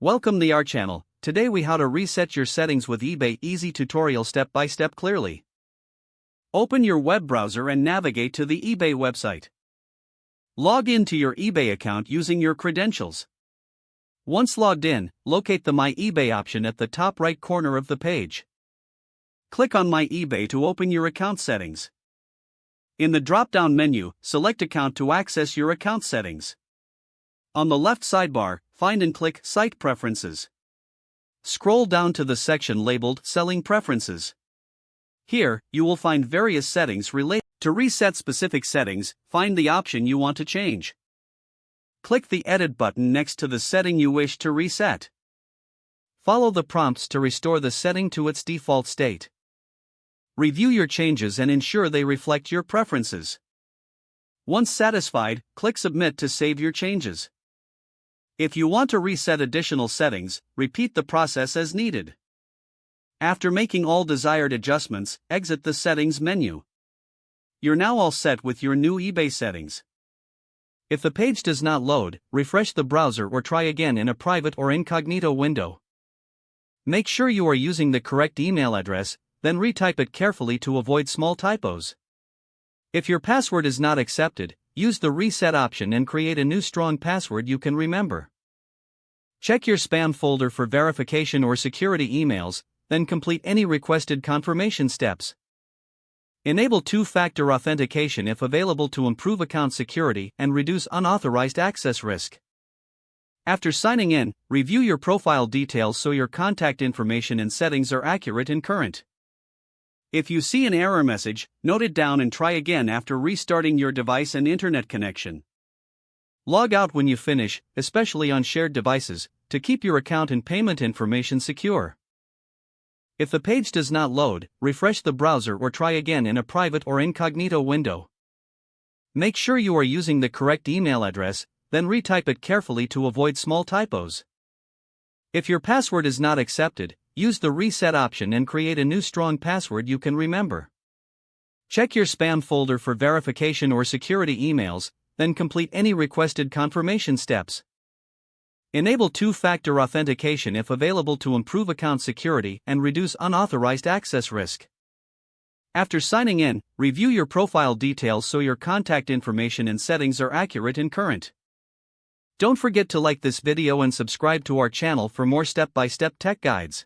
Welcome to our channel. Today we how to reset your settings with eBay easy tutorial step by step clearly. Open your web browser and navigate to the eBay website. Log in to your eBay account using your credentials. Once logged in, locate the My eBay option at the top right corner of the page. Click on My eBay to open your account settings. In the drop-down menu, select Account to access your account settings. On the left sidebar, find and click Site Preferences. Scroll down to the section labeled Selling Preferences. Here, you will find various settings related. To reset specific settings, find the option you want to change. Click the Edit button next to the setting you wish to reset. Follow the prompts to restore the setting to its default state. Review your changes and ensure they reflect your preferences. Once satisfied, click Submit to save your changes. If you want to reset additional settings, repeat the process as needed. After making all desired adjustments, exit the Settings menu. You're now all set with your new eBay settings. If the page does not load, refresh the browser or try again in a private or incognito window. Make sure you are using the correct email address, then retype it carefully to avoid small typos. If your password is not accepted, use the Reset option and create a new strong password you can remember. Check your spam folder for verification or security emails, then complete any requested confirmation steps. Enable two-factor authentication if available to improve account security and reduce unauthorized access risk. After signing in, review your profile details so your contact information and settings are accurate and current. If you see an error message, note it down and try again after restarting your device and internet connection. Log out when you finish, especially on shared devices, to keep your account and payment information secure. If the page does not load, refresh the browser or try again in a private or incognito window. Make sure you are using the correct email address, then retype it carefully to avoid small typos. If your password is not accepted, use the Reset option and create a new strong password you can remember. Check your spam folder for verification or security emails, then complete any requested confirmation steps. Enable two-factor authentication if available to improve account security and reduce unauthorized access risk. After signing in, review your profile details so your contact information and settings are accurate and current. Don't forget to like this video and subscribe to our channel for more step-by-step tech guides.